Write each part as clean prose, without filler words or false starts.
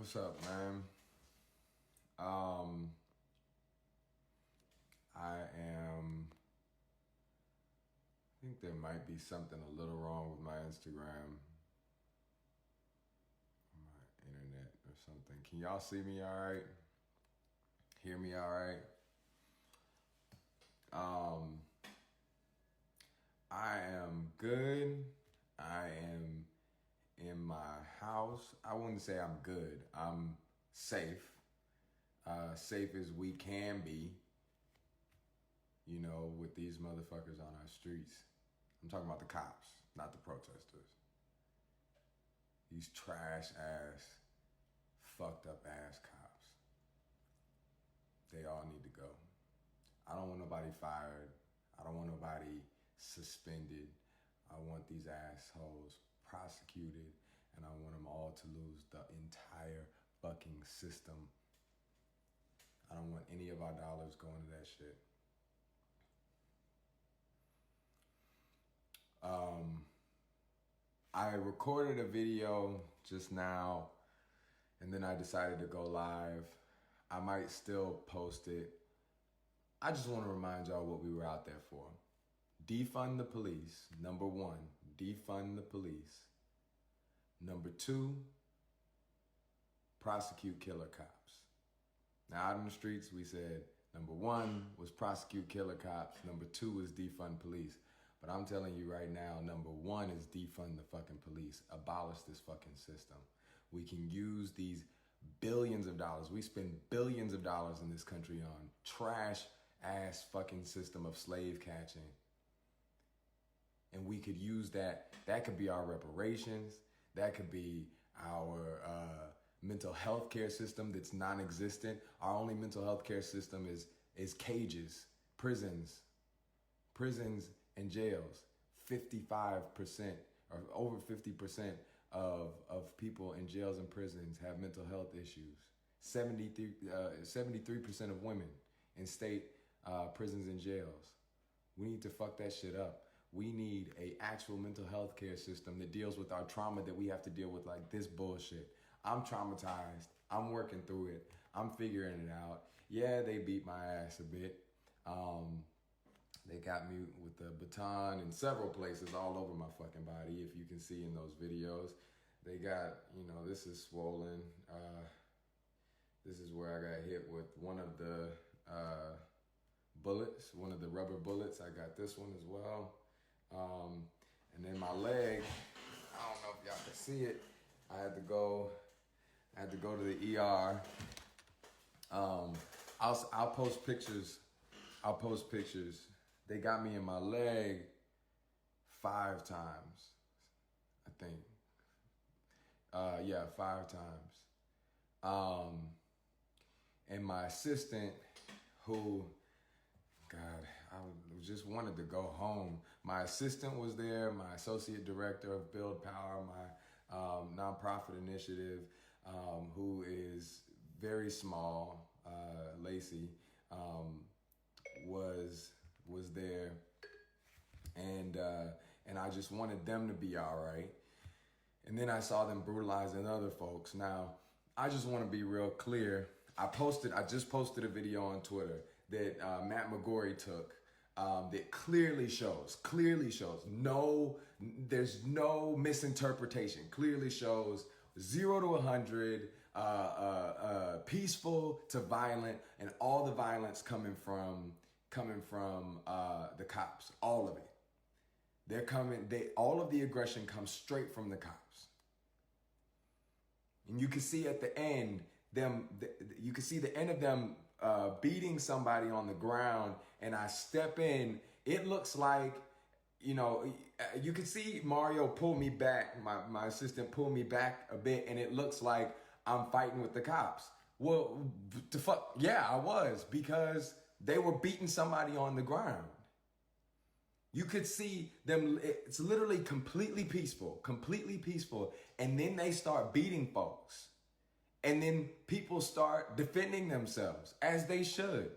What's up, man? I think there might be something a little wrong with my Instagram, my internet or something. Can y'all see me all right? Hear me all right? I am good. I am in my house. I wouldn't say I'm good. I'm safe. Safe as we can be, you know, with these motherfuckers on our streets. I'm talking about the cops, not the protesters. These trash ass, fucked up ass cops. They all need to go. I don't want nobody fired. I don't want nobody suspended. I want these assholes prosecuted, and I want them all to lose the entire fucking system. I don't want any of our dollars going to that shit. I recorded a video just now, and then I decided to go live. I might still post it. I just want to remind y'all what we were out there for. Defund the police. Number one, defund the police. Number two, prosecute killer cops. Now, out in the streets, we said number one was prosecute killer cops. Number two was defund police. But I'm telling you right now, number one is defund the fucking police. Abolish this fucking system. We can use these billions of dollars. We spend billions of dollars in this country on trash ass fucking system of slave catching. And we could use that. That could be our reparations. That could be our mental health care system that's non-existent. Our only mental health care system is cages, prisons and jails. 55% or over 50% of people in jails and prisons have mental health issues. 73% of women in state prisons and jails. We need to fuck that shit up. We need a actual mental health care system that deals with our trauma that we have to deal with, like this bullshit. I'm traumatized. I'm working through it. I'm figuring it out. Yeah, they beat my ass a bit. They got me with the baton in several places all over my fucking body, if you can see in those videos. They got, you know, this is swollen. This is where I got hit with one of the bullets, one of the rubber bullets. I got this one as well. And then my leg, I don't know if y'all can see it. I had to go to the ER. I'll post pictures. They got me in my leg 5 times, I think. 5 times. And my assistant, who, God, I just wanted to go home. My assistant was there, my associate director of Build Power, my nonprofit initiative, who is very small, Lacey, was there, and I just wanted them to be all right. And then I saw them brutalizing other folks. Now, I just want to be real clear. I just posted a video on Twitter that Matt McGorry took that clearly shows, there's no misinterpretation, clearly shows 0 to 100, peaceful to violent, and all the violence coming from the cops, all of it. All of the aggression comes straight from the cops. And you can see at the end, you can see the end of them beating somebody on the ground, and I step in, it looks like, you know, you can see Mario pull me back, my assistant pull me back a bit, and it looks like I'm fighting with the cops. Well, yeah, I was, because they were beating somebody on the ground. You could see them, it's literally completely peaceful, and then they start beating folks. And then people start defending themselves, as they should.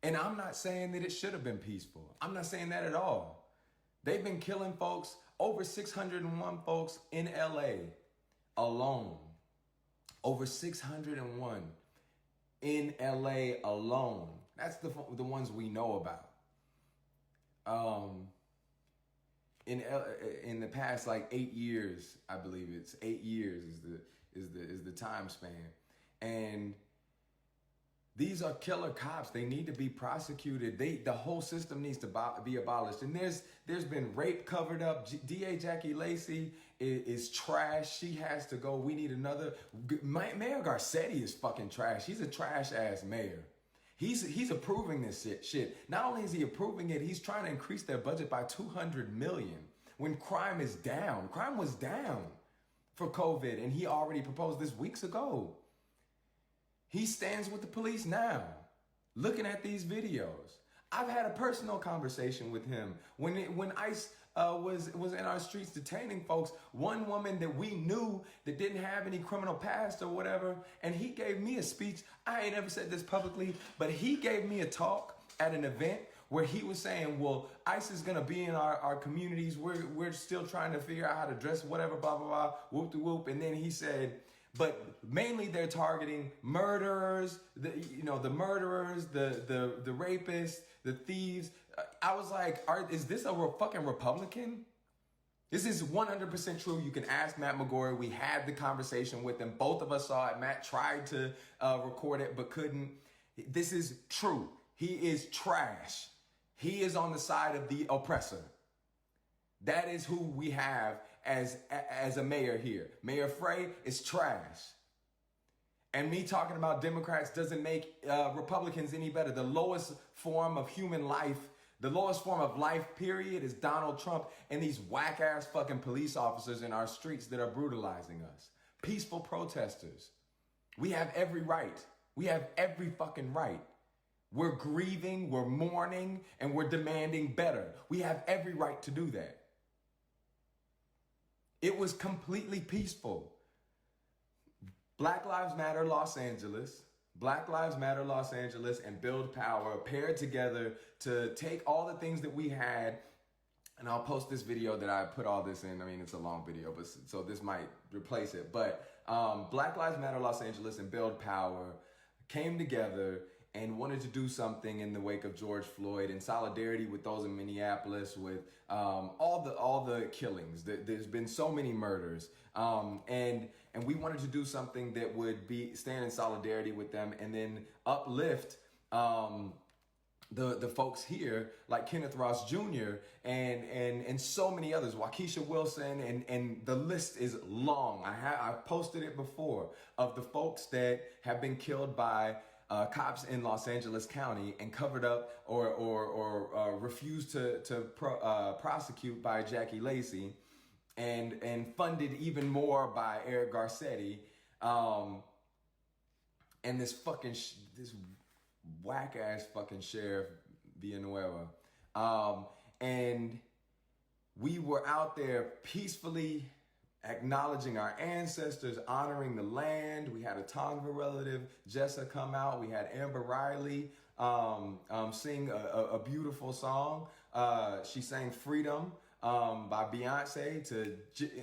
And I'm not saying that it should have been peaceful. I'm not saying that at all. They've been killing folks, over 601 folks in LA alone. Over 601 in LA alone. That's the ones we know about. In the past like 8 years, I believe it's 8 years is the time span, and these are killer cops. They need to be prosecuted. The whole system needs to be abolished. And there's been rape covered up. DA Jackie Lacey is trash. She has to go. We need another. Mayor Garcetti is fucking trash. He's a trash ass mayor. He's approving this shit. Not only is he approving it, he's trying to increase their budget by $200 million when crime is down. Crime was down for COVID, and he already proposed this weeks ago. He stands with the police now, looking at these videos. I've had a personal conversation with him when ICE was in our streets detaining folks. One woman that we knew that didn't have any criminal past or whatever, and he gave me a speech. I ain't ever said this publicly, but he gave me a talk at an event where he was saying, well, ICE is going to be in our communities. We're still trying to figure out how to dress, whatever, blah, blah, blah, whoop de whoop. And then he said, but mainly they're targeting murderers, the murderers, the rapists, the thieves. I was like, is this a fucking Republican? This is 100% true. You can ask Matt McGorry. We had the conversation with him. Both of us saw it. Matt tried to record it, but couldn't. This is true. He is trash. He is on the side of the oppressor. That is who we have as a mayor here. Mayor Frey is trash. And me talking about Democrats doesn't make Republicans any better. The lowest form of human life, the lowest form of life, period, is Donald Trump and these whack-ass fucking police officers in our streets that are brutalizing us. Peaceful protesters. We have every right. We have every fucking right. We're grieving, we're mourning, and we're demanding better. We have every right to do that. It was completely peaceful. Black Lives Matter Los Angeles, Black Lives Matter Los Angeles and Build Power paired together to take all the things that we had, and I'll post this video that I put all this in. I mean, it's a long video, but so this might replace it. But Black Lives Matter Los Angeles and Build Power came together and wanted to do something in the wake of George Floyd in solidarity with those in Minneapolis, with all the killings. There's been so many murders, and we wanted to do something that would stand in solidarity with them, and then uplift the folks here like Kenneth Ross Jr. and so many others, Waukesha Wilson, and the list is long. I've posted it before of the folks that have been killed by cops in Los Angeles County and covered up or refused to prosecute by Jackie Lacey, and funded even more by Eric Garcetti, and this fucking this whack ass fucking sheriff Villanueva, and we were out there peacefully acknowledging our ancestors, honoring the land. We had a Tongva relative, Jessa, come out. We had Amber Riley sing a beautiful song. She sang Freedom by Beyonce to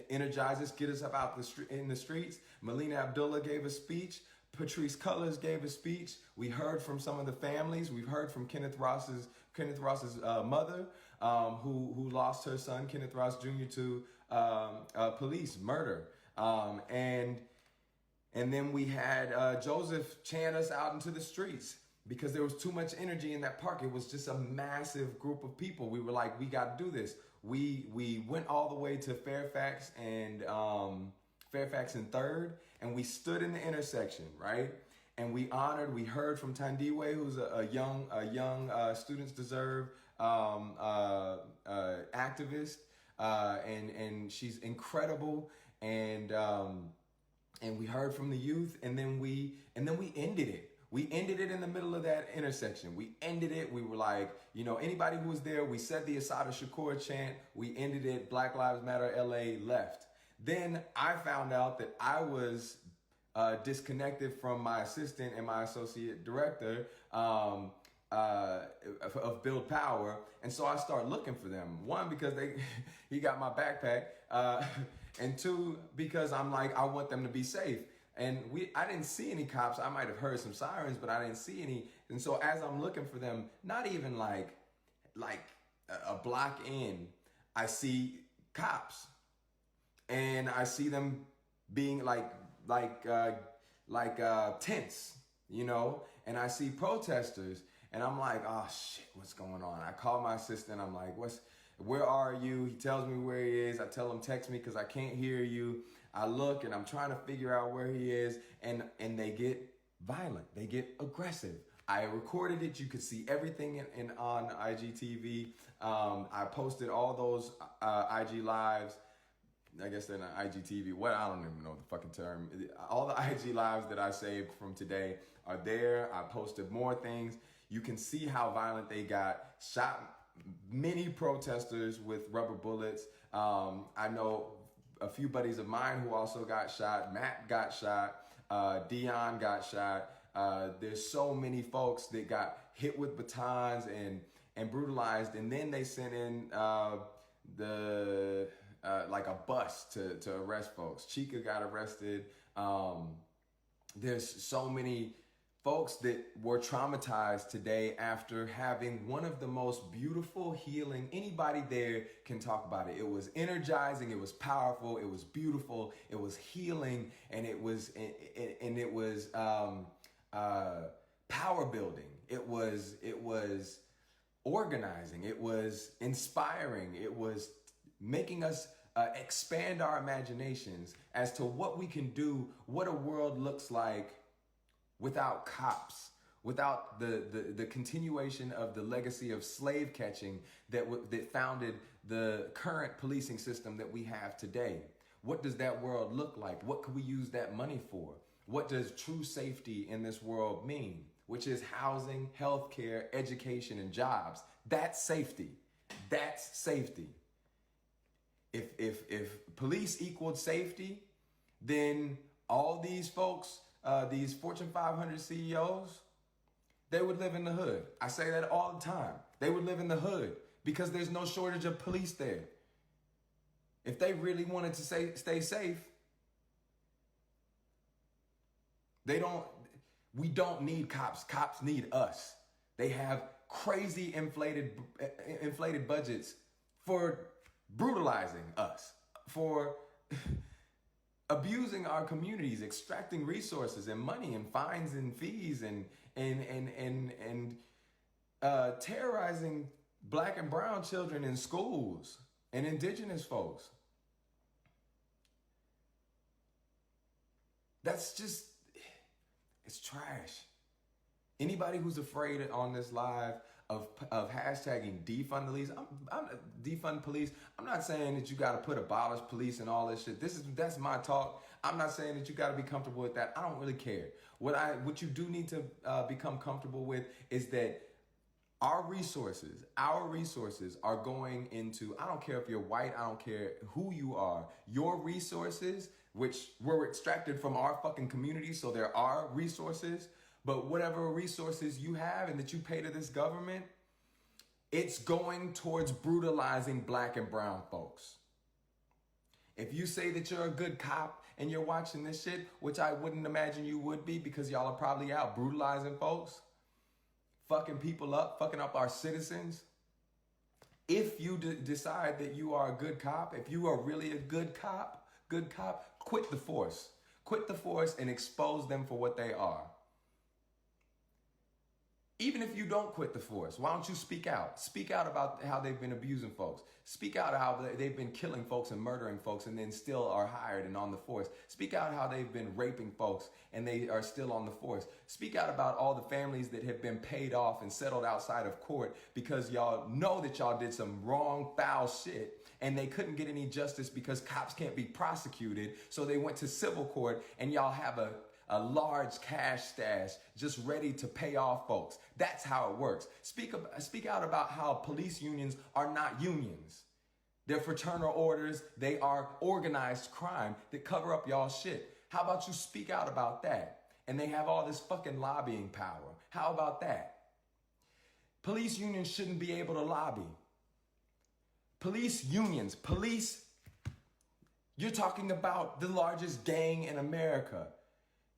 energize us, get us up out in the streets. Melina Abdullah gave a speech. Patrice Cullors gave a speech. We heard from some of the families. We've heard from Kenneth Ross's mother, who lost her son, Kenneth Ross Jr., to police murder. And then we had Joseph chant us out into the streets because there was too much energy in that park. It was just a massive group of people. We were like, we got to do this. We went all the way to Fairfax and 3rd, and we stood in the intersection, right? And we heard from Tandiwe, who's a young Students Deserve activist, and she's incredible. And we heard from the youth, and then we ended it. We ended it in the middle of that intersection. We ended it. We were like, anybody who was there, we said the Assata Shakur chant. We ended it. Black Lives Matter LA left. Then I found out that I was disconnected from my assistant and my associate director of Build Power. And so I started looking for them. One, because he got my backpack. And two, because I'm like, I want them to be safe. And I didn't see any cops. I might have heard some sirens, but I didn't see any. And so as I'm looking for them, not even like a block in, I see cops, and I see them being like tense, you know, and I see protesters, and I'm like, oh shit, what's going on? I call my assistant. I'm like, where are you? He tells me where he is. I tell him, text me because I can't hear you. I look and I'm trying to figure out where he is, and they get violent. They get aggressive. I recorded it. You could see everything on IGTV. I posted all those IG lives. I guess they're not IGTV. What? I don't even know the fucking term. All the IG lives that I saved from today are there. I posted more things. You can see how violent they got. Shot many protesters with rubber bullets. I know a few buddies of mine who also got shot. Matt got shot. Dion got shot. There's so many folks that got hit with batons and brutalized, and then they sent in like a bus to arrest folks. Chica got arrested. There's so many folks that were traumatized today after having one of the most beautiful healing. Anybody there can talk about it. It was energizing. It was powerful. It was beautiful. It was healing, and it was power building. It was organizing. It was inspiring. It was making us expand our imaginations as to what we can do, what a world looks like without cops, without the continuation of the legacy of slave catching that founded the current policing system that we have today. What does that world look like? What could we use that money for? What does true safety in this world mean? Which is housing, healthcare, education, and jobs. That's safety. That's safety. If police equaled safety, then all these folks, these Fortune 500 CEOs, they would live in the hood. I say that all the time. They would live in the hood because there's no shortage of police there. If they really wanted to stay safe, we don't need cops. Cops need us. They have crazy inflated budgets for brutalizing us, for abusing our communities, extracting resources and money and fines and fees and terrorizing Black and brown children in schools and indigenous folks. That's just, it's trash. Anybody who's afraid on this live of hashtagging defund police, defund police. I'm not saying that you got to put abolish police and all this shit. That's my talk. I'm not saying that you got to be comfortable with that. I don't really care. What you do need to become comfortable with is that our resources are going into, I don't care if you're white, I don't care who you are, your resources, which were extracted from our fucking community, so there are resources, but whatever resources you have and that you pay to this government, it's going towards brutalizing Black and brown folks. If you say that you're a good cop and you're watching this shit, which I wouldn't imagine you would be because y'all are probably out brutalizing folks, fucking people up, fucking up our citizens. If you decide that you are a good cop, if you are really a good cop, quit the force. Quit the force and expose them for what they are. Even if you don't quit the force, why don't you speak out? Speak out about how they've been abusing folks. Speak out how they've been killing folks and murdering folks and then still are hired and on the force. Speak out how they've been raping folks and they are still on the force. Speak out about all the families that have been paid off and settled outside of court because y'all know that y'all did some wrong, foul shit and they couldn't get any justice because cops can't be prosecuted. So they went to civil court and y'all have a large cash stash just ready to pay off folks. That's how it works. Speak out about how police unions are not unions. They're fraternal orders. They are organized crime that cover up y'all shit. How about you speak out about that? And they have all this fucking lobbying power. How about that? Police unions shouldn't be able to lobby. Police unions, you're talking about the largest gang in America.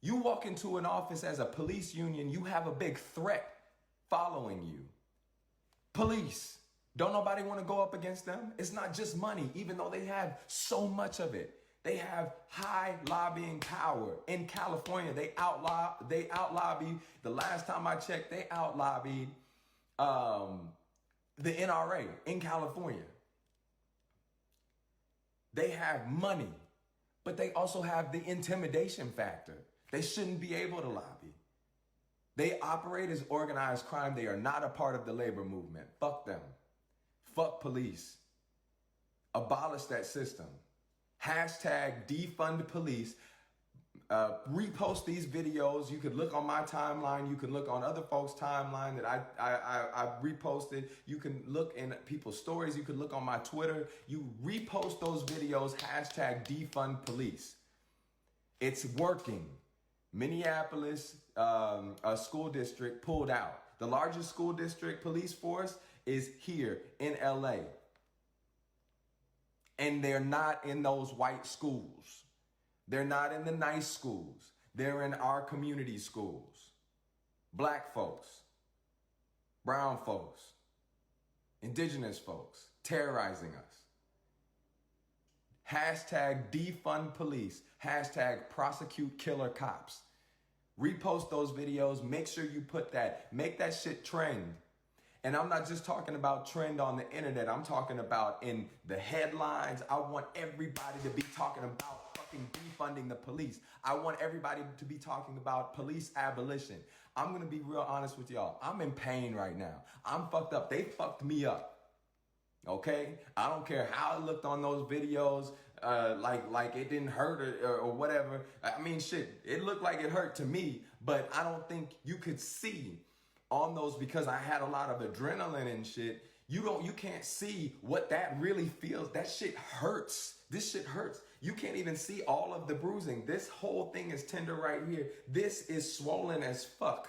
You walk into an office as a police union, you have a big threat following you. Police. Don't nobody want to go up against them? It's not just money, even though they have so much of it. They have high lobbying power. In California, they out-lobby. The last time I checked, they out-lobbied the NRA in California. They have money, but they also have the intimidation factor. They shouldn't be able to lobby. They operate as organized crime. They are not a part of the labor movement. Fuck them. Fuck police. Abolish that system. Hashtag defund police. Repost these videos. You could look on my timeline. You can look on other folks' timeline that I reposted. You can look in people's stories. You can look on my Twitter. You repost those videos. Hashtag defund police. It's working. Minneapolis, a school district pulled out. The largest school district police force is here in LA. And they're not in those white schools. They're not in the nice schools. They're in our community schools. Black folks, brown folks, indigenous folks terrorizing us. Hashtag defund police. Hashtag prosecute killer cops. Repost those videos. Make sure you put that. Make that shit trend. And I'm not just talking about trend on the internet. I'm talking about in the headlines. I want everybody to be talking about fucking defunding the police. I want everybody to be talking about police abolition. I'm going to be real honest with y'all. I'm in pain right now. I'm fucked up. They fucked me up. Okay? I don't care how it looked on those videos. Like it didn't hurt or whatever. I mean, shit, it looked like it hurt to me, but I don't think you could see on those because I had a lot of adrenaline and shit. You can't see what that really feels. That shit hurts. This shit hurts. You can't even see all of the bruising. This whole thing is tender right here. This is swollen as fuck.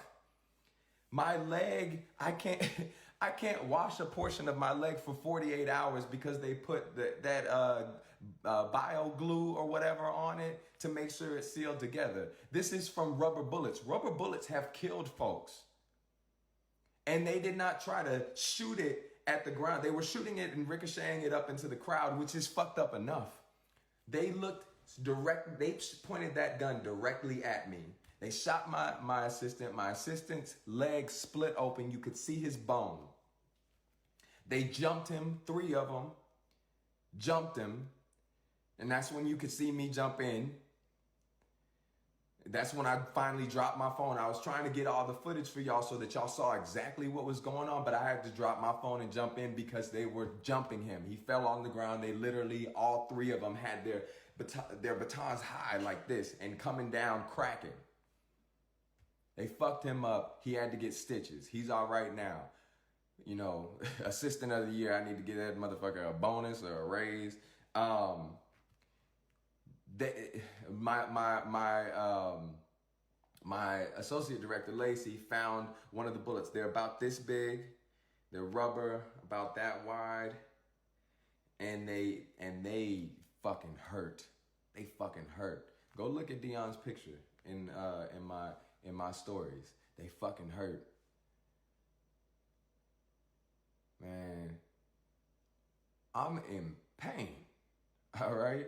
My leg, I can't wash a portion of my leg for 48 hours because they put that bio glue or whatever on it to make sure it's sealed together. This is from rubber bullets. Rubber bullets have killed folks. And they did not try to shoot it at the ground. They were shooting it and ricocheting it up into the crowd, which is fucked up enough. They pointed that gun directly at me. They shot my assistant. My assistant's leg split open. You could see his bone. They jumped him, 3 of them, jumped him. And that's when you could see me jump in. That's when I finally dropped my phone. I was trying to get all the footage for y'all so that y'all saw exactly what was going on, but I had to drop my phone and jump in because they were jumping him. He fell on the ground. They literally, all 3 of them had their batons high like this and coming down cracking. They fucked him up. He had to get stitches. He's all right now. You know, assistant of the year, I need to get that motherfucker a bonus or a raise. My associate director, Lacey, found one of the bullets. They're about this big. They're rubber, about that wide. And they fucking hurt. They fucking hurt. Go look at Dion's picture in my stories. They fucking hurt. Man, I'm in pain. All right?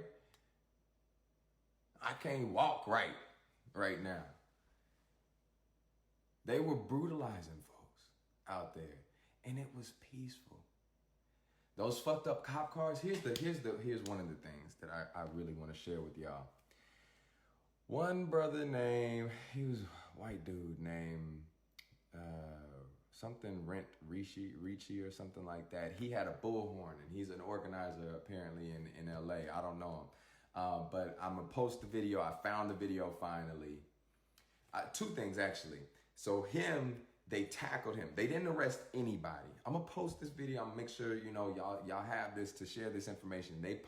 I can't walk right now. They were brutalizing folks out there, and it was peaceful. Those fucked up cop cars. Here's one of the things that I really want to share with y'all. One brother named, he was a white dude named something Ricci or something like that. He had a bullhorn, and he's an organizer apparently in LA. I don't know him. But I'm going to post the video. I found the video finally. 2 things, actually. So they tackled him. They didn't arrest anybody. I'm going to post this video. I'm going to make sure, y'all have this to share this information. They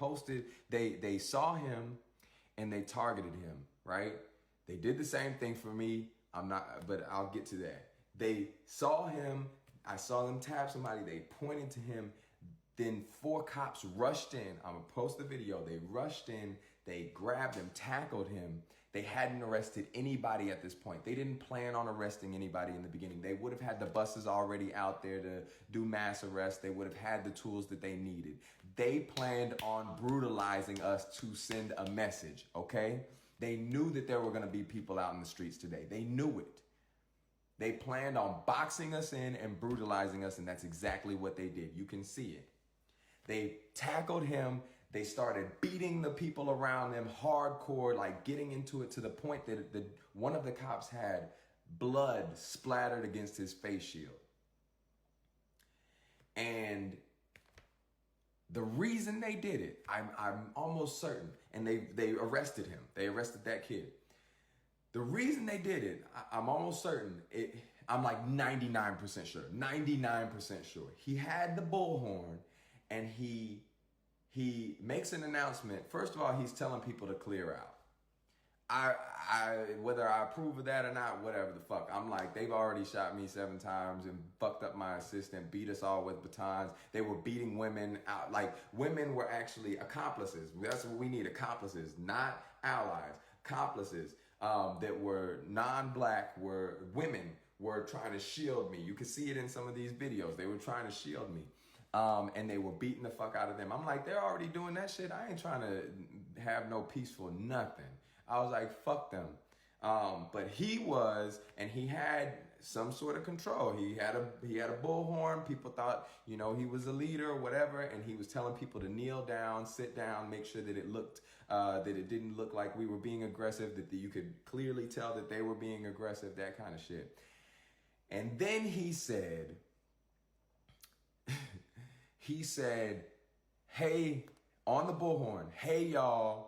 saw him and they targeted him, right? They did the same thing for me. But I'll get to that. They saw him. I saw them tap somebody. They pointed to him. Then 4 cops rushed in. I'm going to post the video. They rushed in. They grabbed him, tackled him. They hadn't arrested anybody at this point. They didn't plan on arresting anybody in the beginning. They would have had the buses already out there to do mass arrests. They would have had the tools that they needed. They planned on brutalizing us to send a message, okay? They knew that there were going to be people out in the streets today. They knew it. They planned on boxing us in and brutalizing us, and that's exactly what they did. You can see it. They tackled him. They started beating the people around them hardcore, like getting into it to the point that one of the cops had blood splattered against his face shield. And the reason they did it, I'm almost certain, and they arrested him. They arrested that kid. The reason they did it, I'm almost certain, I'm like 99% sure, 99% sure. He had the bullhorn, and he makes an announcement. First of all, he's telling people to clear out. Whether I approve of that or not, whatever the fuck. I'm like, they've already shot me 7 times and fucked up my assistant, beat us all with batons. They were beating women out. Like, women were actually accomplices. That's what we need, accomplices, not allies. Accomplices that were non-black, women were trying to shield me. You can see it in some of these videos. They were trying to shield me. And they were beating the fuck out of them. I'm like, they're already doing that shit. I ain't trying to have no peaceful nothing. I was like, fuck them. But he was, and he had some sort of control. He had a bullhorn. People thought, he was a leader or whatever. And he was telling people to kneel down, sit down, make sure that it looked, that it didn't look like we were being aggressive, that you could clearly tell that they were being aggressive, that kind of shit. And then he said, hey, on the bullhorn, hey, y'all,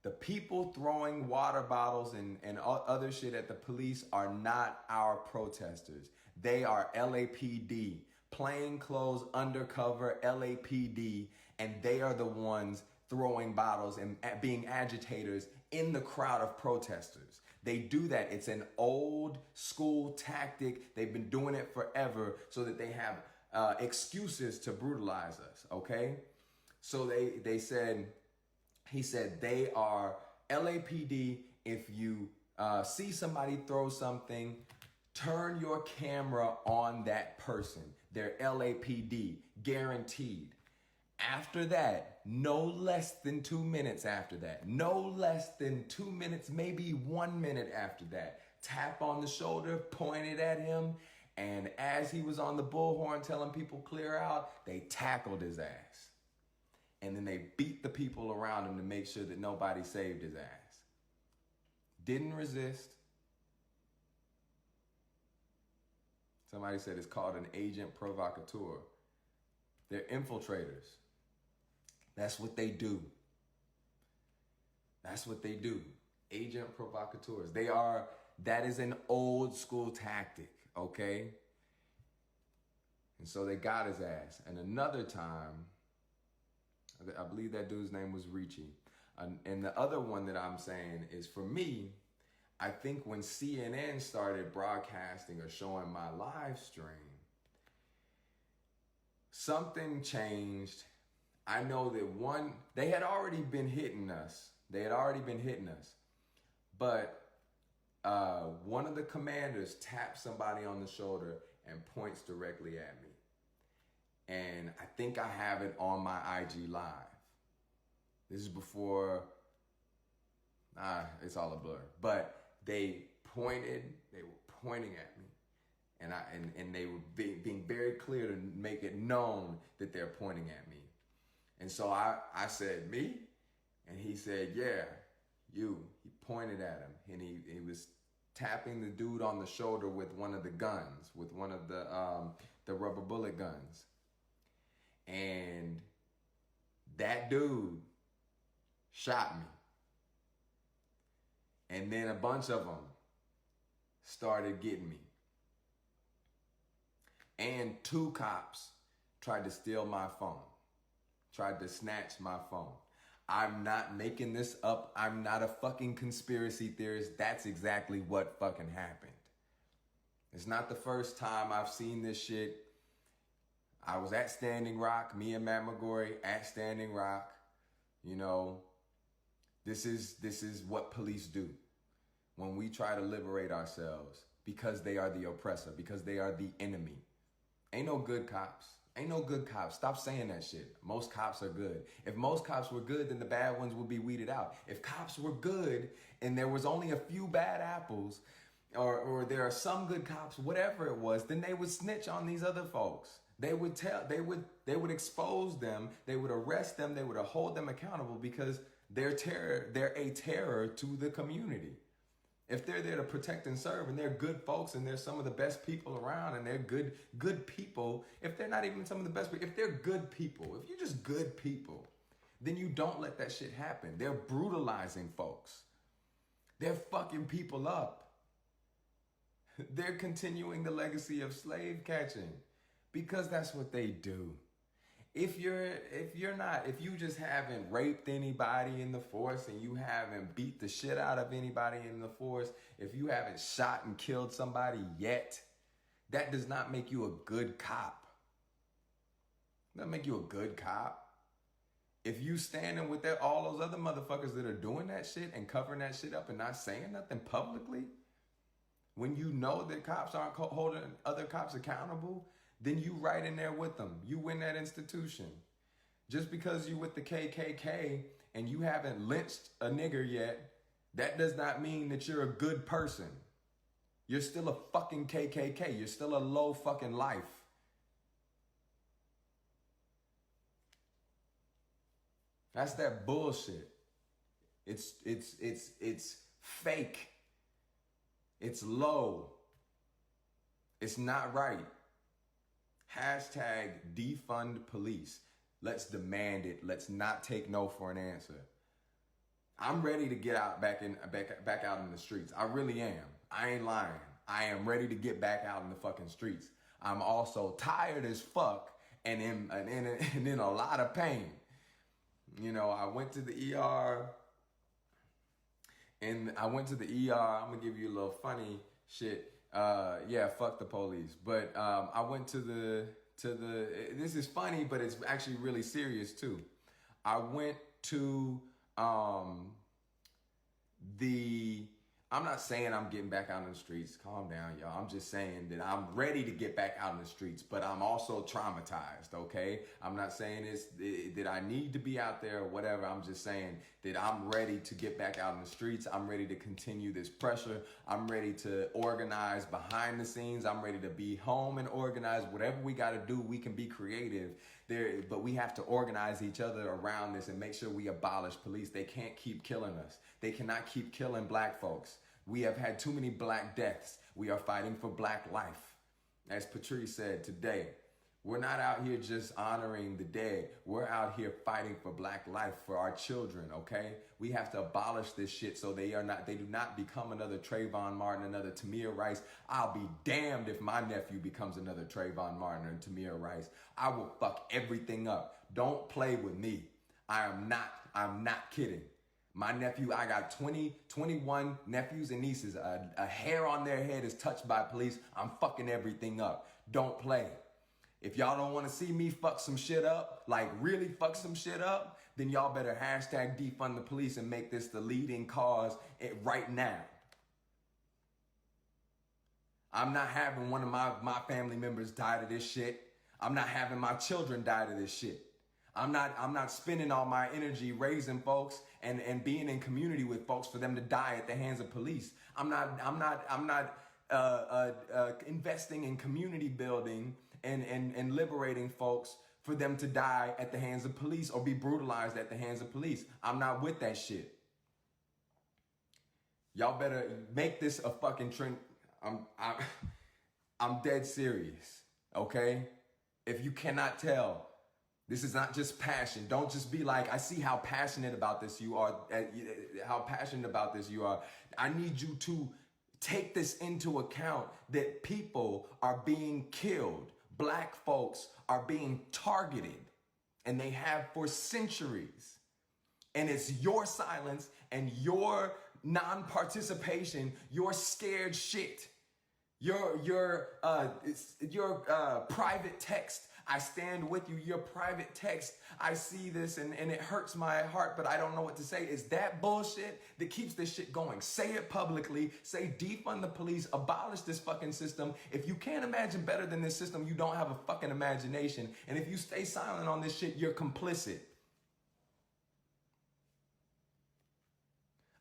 the people throwing water bottles and other shit at the police are not our protesters. They are LAPD, plainclothes undercover LAPD, and they are the ones throwing bottles and being agitators in the crowd of protesters. They do that. It's an old school tactic. They've been doing it forever so that they have excuses to brutalize us, okay? So he said they are LAPD. If you see somebody throw something, turn your camera on that person. They're LAPD, guaranteed. After that, no less than 2 minutes after that, no less than 2 minutes, maybe 1 minute after that, tap on the shoulder, pointed at him, and as he was on the bullhorn telling people clear out, they tackled his ass. And then they beat the people around him to make sure that nobody saved his ass. Didn't resist. Somebody said it's called an agent provocateur. They're infiltrators. That's what they do. That's what they do. Agent provocateurs. That is an old school tactic, okay? And so they got his ass. And another time, I believe that dude's name was Ricci. And the other one that I'm saying is, for me, I think when CNN started broadcasting or showing my live stream, something changed. I know that they had already been hitting us. But one of the commanders taps somebody on the shoulder and points directly at me. And I think I have it on my IG Live. This is before, it's all a blur. But they were pointing at me. And they were being very clear to make it known that they're pointing at me. And so I said, me? And he said, yeah, you. He pointed at him, and he was tapping the dude on the shoulder with one of the guns, with one of the rubber bullet guns. And that dude shot me. And then a bunch of them started getting me. And 2 cops tried to steal my phone, tried to snatch my phone. I'm not making this up. I'm not a fucking conspiracy theorist. That's exactly what fucking happened. It's not the first time I've seen this shit. I was at Standing Rock, me and Matt McGorry at Standing Rock. This is what police do. when we try to liberate ourselves because they are the oppressor, because they are the enemy. Ain't no good cops. Ain't no good cops. Stop saying that shit. Most cops are good. If most cops were good, then the bad ones would be weeded out. If cops were good and there was only a few bad apples, or there are some good cops, whatever it was, then they would snitch on these other folks. They would they would expose them, they would arrest them, they would hold them accountable because they're a terror to the community. If they're there to protect and serve and they're good folks and they're some of the best people around and they're good people, if they're not even some of the best people, if they're good people, if you're just good people, then you don't let that shit happen. They're brutalizing folks. They're fucking people up. They're continuing the legacy of slave catching because that's what they do. If you just haven't raped anybody in the force and you haven't beat the shit out of anybody in the force, if you haven't shot and killed somebody yet, that does not make you a good cop. That make you a good cop. If you standing with all those other motherfuckers that are doing that shit and covering that shit up and not saying nothing publicly, when you know that cops aren't holding other cops accountable, then you right in there with them. You in that institution. Just because you with the KKK and you haven't lynched a nigger yet, that does not mean that you're a good person. You're still a fucking KKK. You're still a low fucking life. That's that bullshit. It's fake. It's low. It's not right. Hashtag defund police. Let's demand it. Let's not take no for an answer. I'm ready to get out back out in the streets. I really am. I ain't lying. I am ready to get back out in the fucking streets. I'm also tired as fuck and in a lot of pain. You know, I went to the ER. I'm gonna give you a little funny shit. Yeah, fuck the police. But I went to the this is funny, but it's actually really serious too. I went to I'm not saying I'm getting back out in the streets. Calm down, y'all. I'm just saying that I'm ready to get back out in the streets, but I'm also traumatized, okay? I'm not saying that I need to be out there or whatever. I'm just saying that I'm ready to get back out in the streets. I'm ready to continue this pressure. I'm ready to organize behind the scenes. I'm ready to be home and organize. Whatever we got to do, we can be creative there, but we have to organize each other around this and make sure we abolish police. They can't keep killing us. They cannot keep killing black folks. We have had too many black deaths. We are fighting for black life. As Patrice said today, we're not out here just honoring the dead. We're out here fighting for black life, for our children, okay? We have to abolish this shit so they do not become another Trayvon Martin, another Tamir Rice. I'll be damned if my nephew becomes another Trayvon Martin or Tamir Rice. I will fuck everything up. Don't play with me. I'm not kidding. My nephew, I got 21 nephews and nieces. A hair on their head is touched by police. I'm fucking everything up. Don't play. If y'all don't want to see me fuck some shit up, like really fuck some shit up, then y'all better hashtag defund the police and make this the leading cause right now. I'm not having one of my family members die to this shit. I'm not having my children die to this shit. I'm not spending all my energy raising folks and being in community with folks for them to die at the hands of police. I'm not investing in community building and liberating folks for them to die at the hands of police or be brutalized at the hands of police. I'm not with that shit. Y'all better make this a fucking trend. I'm dead serious, okay? If you cannot tell, this is not just passion. Don't just be like, I see how passionate about this you are. I need you to take this into account that people are being killed. Black folks are being targeted, and they have for centuries. And it's your silence and your non-participation, your scared shit, your private text I stand with you. Your private text, I see this and it hurts my heart, but I don't know what to say. Is that bullshit that keeps this shit going? Say it publicly. Say defund the police. Abolish this fucking system. If you can't imagine better than this system, you don't have a fucking imagination. And if you stay silent on this shit, you're complicit.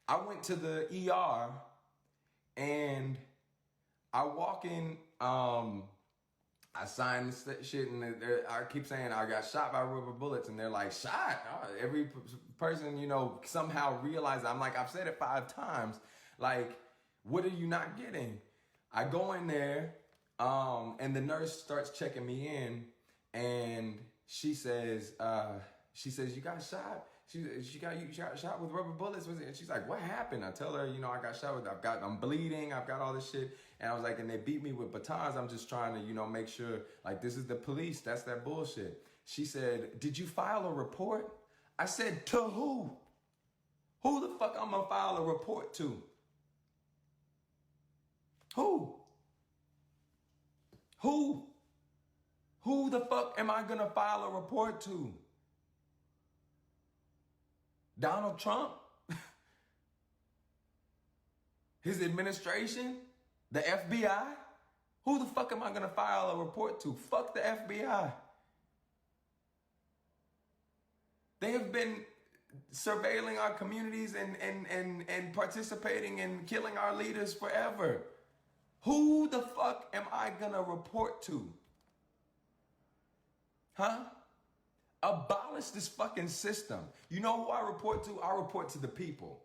I went to the ER and I walk in, I signed this shit and I keep saying I got shot by rubber bullets and they're like, shot? Every person, you know, somehow realized, I'm like, I've said it 5 times. Like, what are you not getting? I go in there and the nurse starts checking me in and she says, you got shot? She got shot with rubber bullets. And she's like, what happened? I tell her, you know, I got shot with, I'm bleeding. I've got all this shit. And I was like, and they beat me with batons. I'm just trying to, you know, make sure, like, this is the police. That's that bullshit. She said, did you file a report? I said, to who? Who the fuck I'm gonna file a report to? Who? Who the fuck am I gonna file a report to? Donald Trump? His administration? The FBI? Who the fuck am I gonna file a report to? Fuck the FBI. They have been surveilling our communities and participating in killing our leaders forever. Who the fuck am I gonna report to? Huh? Abolish this fucking system. You know who I report to? I report to the people.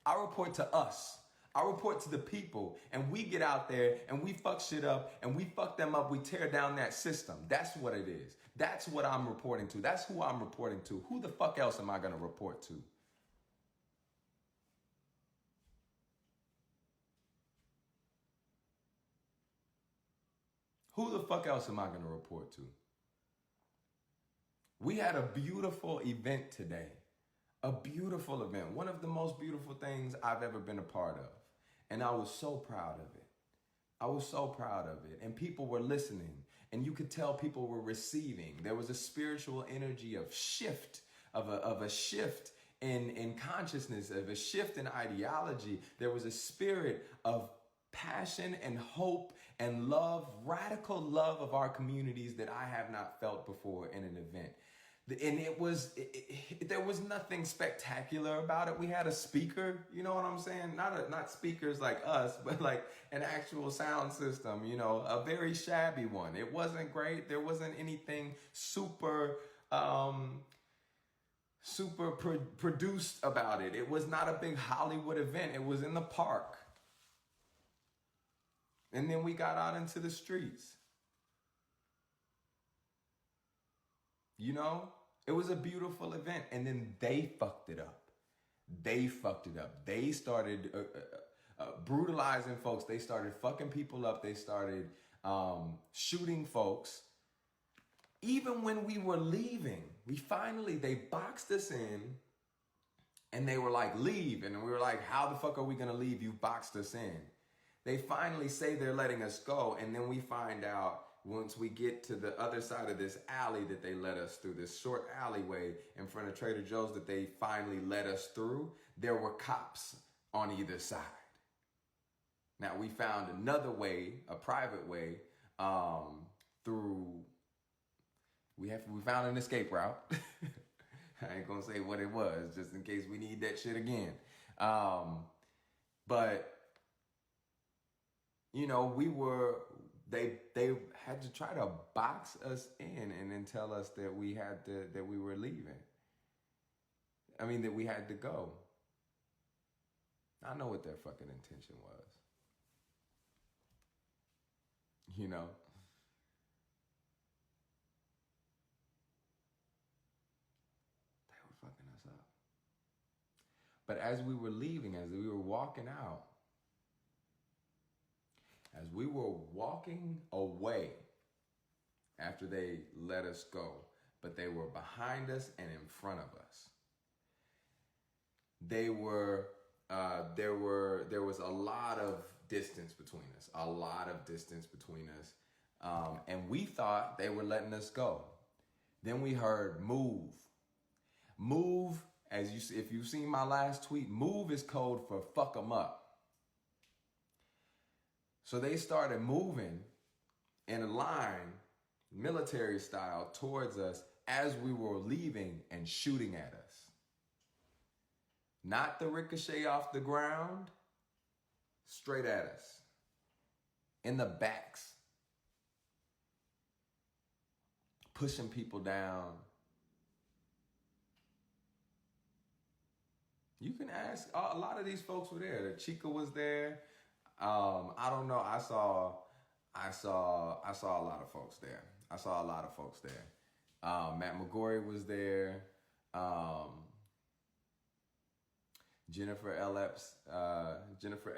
I report to us. I report to the people. And we get out there and we fuck shit up and we fuck them up. We tear down that system. That's what it is. That's what I'm reporting to. That's who I'm reporting to. Who the fuck else am I going to report to? Who the fuck else am I going to report to? We had a beautiful event today. A beautiful event. One of the most beautiful things I've ever been a part of. And I was so proud of it. I was so proud of it. And people were listening. And you could tell people were receiving. There was a spiritual energy of shift, of a shift in consciousness, of a shift in ideology. There was a spirit of passion and hope and love, radical love of our communities that I have not felt before in an event. And there was nothing spectacular about it. We had a speaker, you know what I'm saying? Not speakers like us, but like an actual sound system, you know, a very shabby one. It wasn't great. There wasn't anything super produced about it. It was not a big Hollywood event. It was in the park. And then we got out into the streets. You know, it was a beautiful event. And then they fucked it up. They fucked it up. They started brutalizing folks. They started fucking people up. They started shooting folks. Even when we were leaving, they boxed us in and they were like, leave. And we were like, how the fuck are we going to leave? You boxed us in. They finally say they're letting us go. And then we find out, once we get to the other side of this alley that they let us through, this short alleyway in front of Trader Joe's that they finally let us through, there were cops on either side. Now, we found another way, a private way, through, we found an escape route. I ain't gonna say what it was, just in case we need that shit again. But, you know, they had to try to box us in and then tell us that that we were leaving. I mean, that we had to go. I know what their fucking intention was. You know? They were fucking us up. But as we were leaving, as we were walking out, as we were walking away after they let us go, but they were behind us and in front of us. There was a lot of distance between us, And we thought they were letting us go. Then we heard move. Move, if you've seen my last tweet, move is code for fuck them up. So they started moving in a line, military style, towards us as we were leaving and shooting at us. Not the ricochet off the ground, straight at us. In the backs. Pushing people down. You can ask, a lot of these folks were there. The Chica was there. I don't know. I saw a lot of folks there. Matt McGorry was there. Jennifer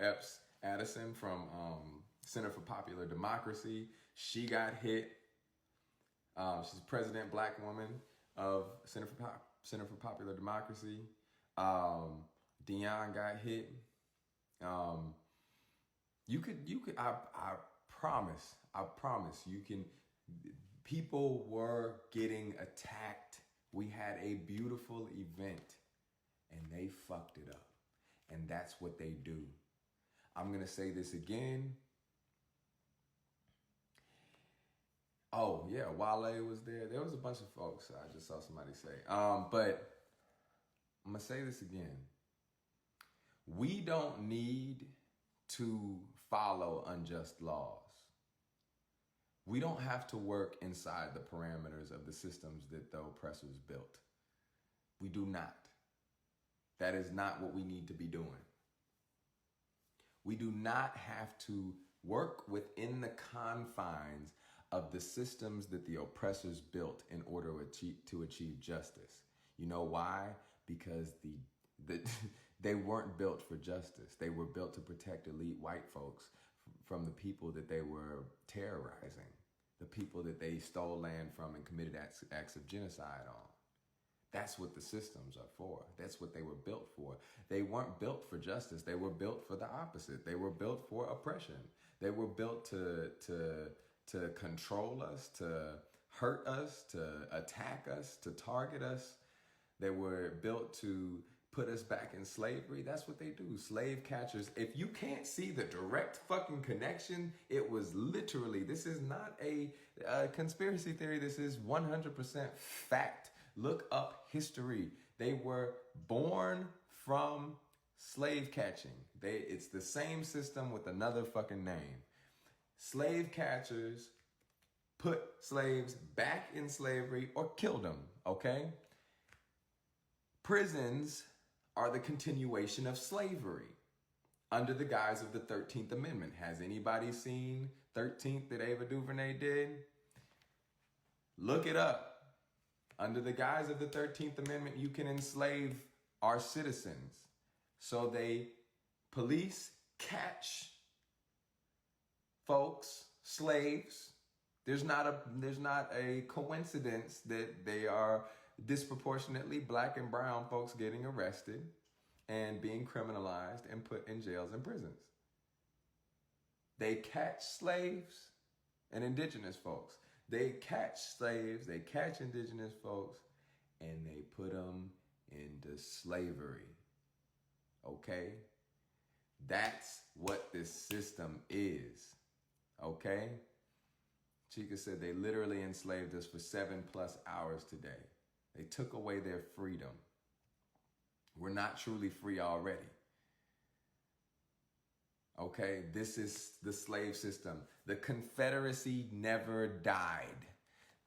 Epps Addison from Center for Popular Democracy. She got hit. She's president, black woman of Center for Popular Democracy. Dion got hit. I promise you can. People were getting attacked. We had a beautiful event and they fucked it up. And that's what they do. I'm going to say this again. Oh, yeah, Wale was there. There was a bunch of folks. I just saw somebody say. But I'm going to say this again. We don't need to follow unjust laws. We don't have to work inside the parameters of the systems that the oppressors built. We do not. That is not what we need to be doing. We do not have to work within the confines of the systems that the oppressors built in order to achieve justice. You know why? Because they weren't built for justice. They were built to protect elite white folks from the people that they were terrorizing, the people that they stole land from and committed acts of genocide on. That's what the systems are for. That's what they were built for. They weren't built for justice. They were built for the opposite. They were built for oppression. They were built to control us, to hurt us, to attack us, to target us. They were built to put us back in slavery. That's what they do. Slave catchers. If you can't see the direct fucking connection, it was literally, this is not a conspiracy theory. This is 100% fact. Look up history. They were born from slave catching. It's the same system with another fucking name. Slave catchers put slaves back in slavery or killed them, okay? Prisons are the continuation of slavery under the guise of the 13th Amendment. Has anybody seen 13th that Ava DuVernay did? Look it up. Under the guise of the 13th Amendment, you can enslave our citizens. So they police catch folks, slaves. There's not a coincidence that they are disproportionately black and brown folks getting arrested and being criminalized and put in jails and prisons. They catch slaves and indigenous folks. They catch slaves, they catch indigenous folks, and they put them into slavery. Okay? That's what this system is. Okay? Chica said they literally enslaved us for 7+ hours today. They took away their freedom. We're not truly free already. Okay, this is the slave system. The Confederacy never died.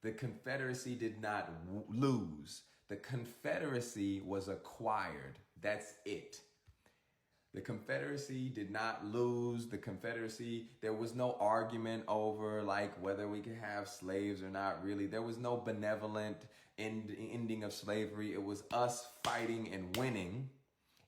The Confederacy did not lose. The Confederacy was acquired. That's it. The Confederacy did not lose. The Confederacy, there was no argument over like whether we could have slaves or not really. There was no benevolent ending of slavery. It was us fighting and winning,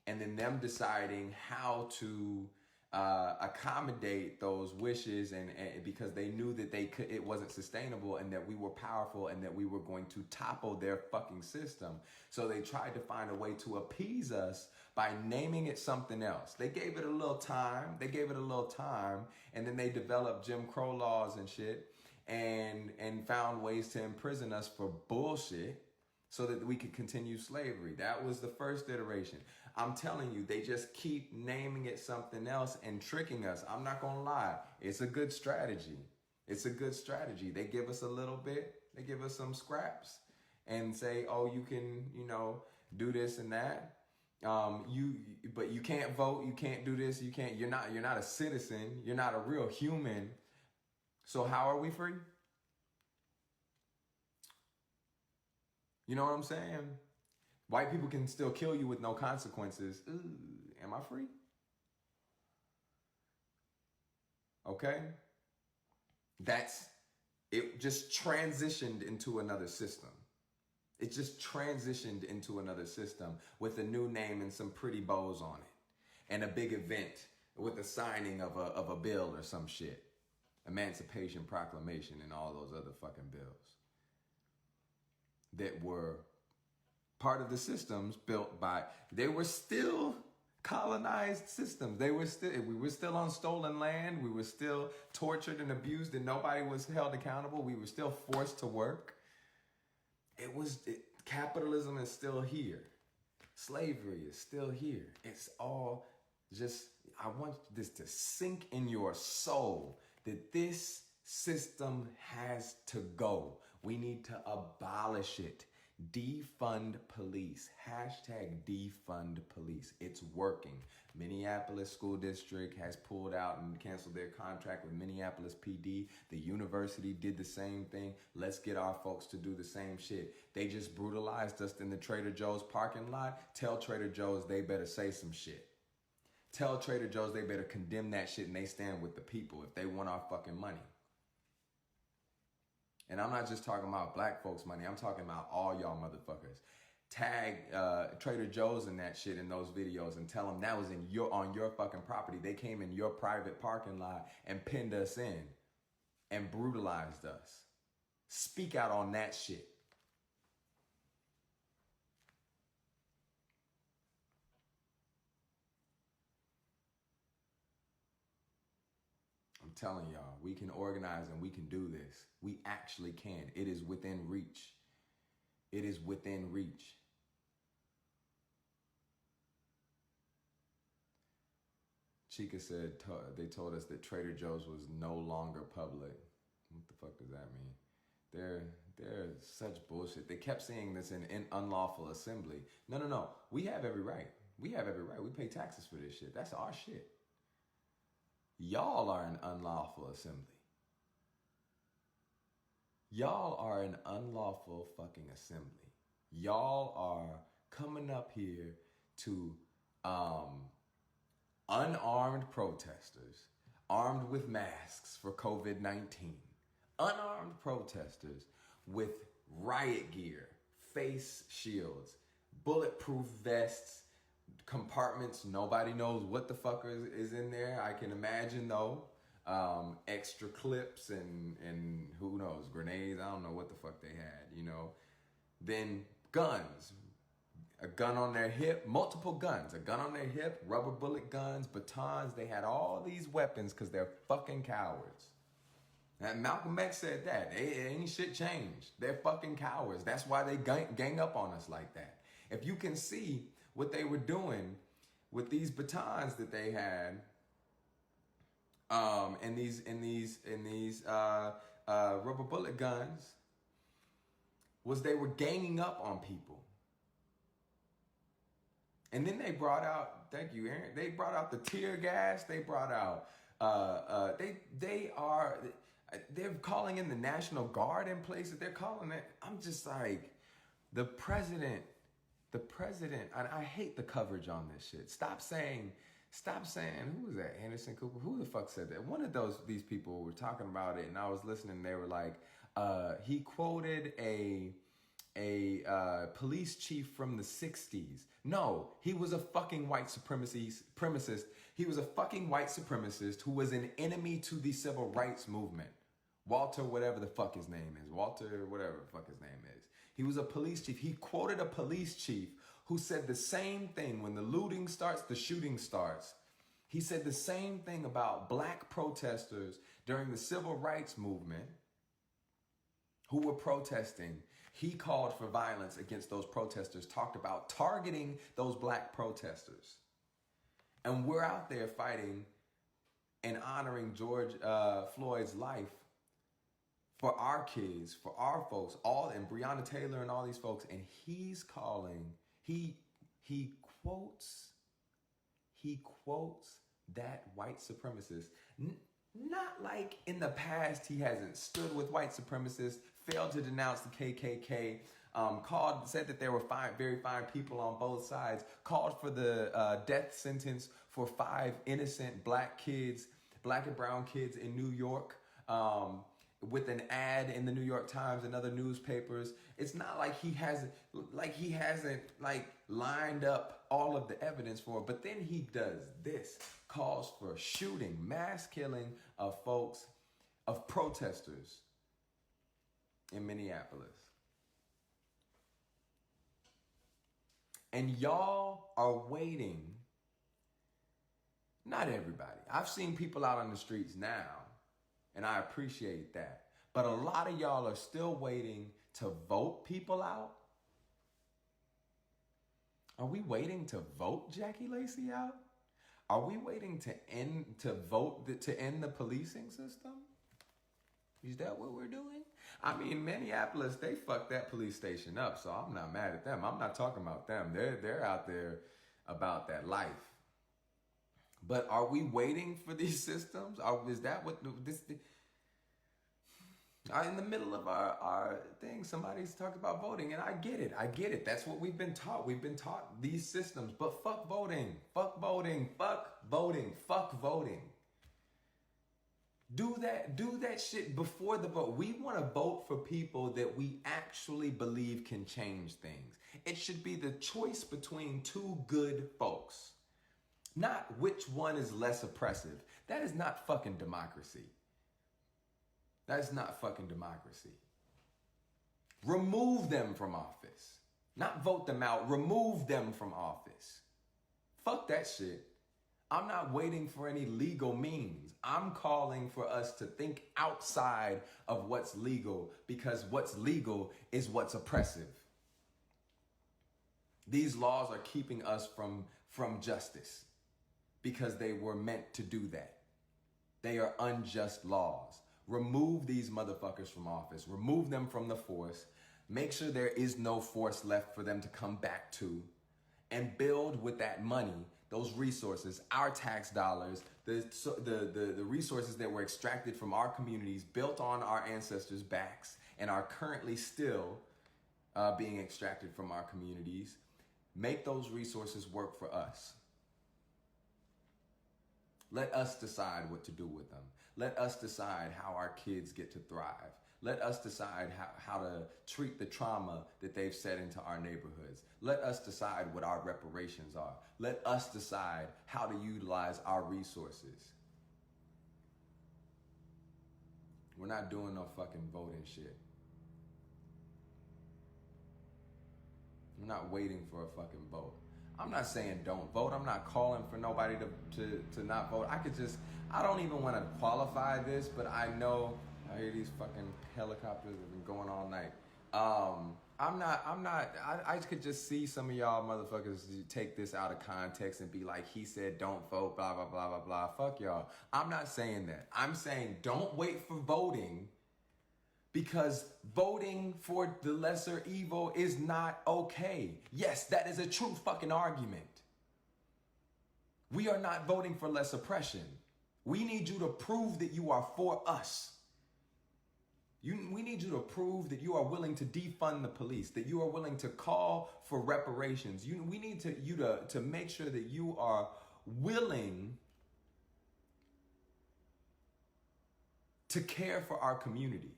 and then them deciding how to accommodate those wishes, and because they knew that it wasn't sustainable, and that we were powerful, and that we were going to topple their fucking system. So they tried to find a way to appease us by naming it something else. They gave it a little time. And then they developed Jim Crow laws and shit. and found ways to imprison us for bullshit so that we could continue slavery. That was the first iteration. I'm telling you, they just keep naming it something else and tricking us. I'm not gonna lie, it's a good strategy. It's a good strategy. They give us a little bit, they give us some scraps and say, oh, you can, do this and that. But you can't vote, you can't do this, you're not a citizen, you're not a real human. So how are we free? You know what I'm saying? White people can still kill you with no consequences. Ooh, am I free? Okay? It just transitioned into another system. It just transitioned into another system with a new name and some pretty bows on it. And a big event with the signing of a bill or some shit. Emancipation Proclamation and all those other fucking bills that were part of the systems built by, they were still colonized systems. We were still on stolen land. We were still tortured and abused and nobody was held accountable. We were still forced to work. Capitalism is still here. Slavery is still here. It's all just, I want this to sink in your soul that this system has to go. We need to abolish it. Defund police. Hashtag defund police. It's working. Minneapolis School District has pulled out and canceled their contract with Minneapolis PD. The university did the same thing. Let's get our folks to do the same shit. They just brutalized us in the Trader Joe's parking lot. Tell Trader Joe's they better say some shit. Tell Trader Joe's they better condemn that shit and they stand with the people if they want our fucking money. And I'm not just talking about black folks' money. I'm talking about all y'all motherfuckers. Tag Trader Joe's in that shit in those videos and tell them that was on your fucking property. They came in your private parking lot and pinned us in and brutalized us. Speak out on that shit. I'm telling y'all, we can organize and we can do this. We actually can. It is within reach. It is within reach. Chica said they told us that Trader Joe's was no longer public. What the fuck does that mean? They're such bullshit. They kept saying this in unlawful assembly. No. We have every right. We have every right. We pay taxes for this shit. That's our shit. Y'all are an unlawful assembly. Y'all are an unlawful fucking assembly. Y'all are coming up here to unarmed protesters, armed with masks for COVID-19. Unarmed protesters with riot gear, face shields, bulletproof vests, compartments. Nobody knows what the fuck is in there. I can imagine though. Extra clips and who knows, grenades. I don't know what the fuck they had, Then guns. A gun on their hip, multiple guns. A gun on their hip, rubber bullet guns, batons. They had all these weapons because they're fucking cowards. And Malcolm X said that. Ain't shit changed. They're fucking cowards. That's why they gang up on us like that. If you can see what they were doing with these batons that they had, and these rubber bullet guns, was they were ganging up on people. And then they brought out, thank you, Aaron. They brought out the tear gas. They brought out, they're calling in the National Guard in places. They're calling it. I'm just like, the president. And I hate the coverage on this shit. Stop saying, who was that? Anderson Cooper? Who the fuck said that? One of these people were talking about it, and I was listening. They were like, he quoted a police chief from the 60s. No, he was a fucking white supremacist. He was a fucking white supremacist who was an enemy to the civil rights movement. Walter, whatever the fuck his name is. Walter, whatever the fuck his name is. He was a police chief. He quoted a police chief who said the same thing. When the looting starts, the shooting starts. He said the same thing about black protesters during the civil rights movement. who were protesting. He called for violence against those protesters, talked about targeting those black protesters. And we're out there fighting and honoring George Floyd's life for our kids, for our folks, and Breonna Taylor and all these folks. And he's calling, he quotes that white supremacist. Not like in the past he hasn't stood with white supremacists, failed to denounce the KKK, said that there were very fine people on both sides, called for the death sentence for 5 innocent black and brown kids in New York, with an ad in the New York Times and other newspapers. It's not like he hasn't lined up all of the evidence for it. But then he does this, calls for shooting, mass killing of folks, of protesters in Minneapolis. And y'all are waiting. Not everybody. I've seen people out on the streets now, and I appreciate that. But a lot of y'all are still waiting to vote people out. Are we waiting to vote Jackie Lacey out? Are we waiting to end the policing system? Is that what we're doing? I mean, Minneapolis, they fucked that police station up, so I'm not mad at them. I'm not talking about them. They're out there about that life. But are we waiting for these systems? Is that what this? In the middle of our thing, somebody's talking about voting, and I get it. That's what we've been taught. We've been taught these systems, but fuck voting. Do that shit before the vote. We want to vote for people that we actually believe can change things. It should be the choice between 2 good folks. Not which one is less oppressive. That is not fucking democracy. That is not fucking democracy. Remove them from office. Not vote them out. Remove them from office. Fuck that shit. I'm not waiting for any legal means. I'm calling for us to think outside of what's legal, because what's legal is what's oppressive. These laws are keeping us from justice because they were meant to do that. They are unjust laws. Remove these motherfuckers from office. Remove them from the force. Make sure there is no force left for them to come back to. And build with that money, those resources, our tax dollars, the resources that were extracted from our communities, built on our ancestors' backs, and are currently still being extracted from our communities. Make those resources work for us. Let us decide what to do with them. Let us decide how our kids get to thrive. Let us decide how to treat the trauma that they've set into our neighborhoods. Let us decide what our reparations are. Let us decide how to utilize our resources. We're not doing no fucking voting shit. We're not waiting for a fucking vote. I'm not saying don't vote. I'm not calling for nobody to not vote. I don't even want to qualify this, but I know, I hear these fucking helicopters have been going all night. I could just see some of y'all motherfuckers take this out of context and be like, he said don't vote, blah, blah, blah, blah, blah. Fuck y'all. I'm not saying that. I'm saying don't wait for voting, because voting for the lesser evil is not okay. Yes, that is a true fucking argument. We are not voting for less oppression. We need you to prove that you are for us. We need you to prove that you are willing to defund the police, that you are willing to call for reparations. We need you to make sure that you are willing to care for our communities.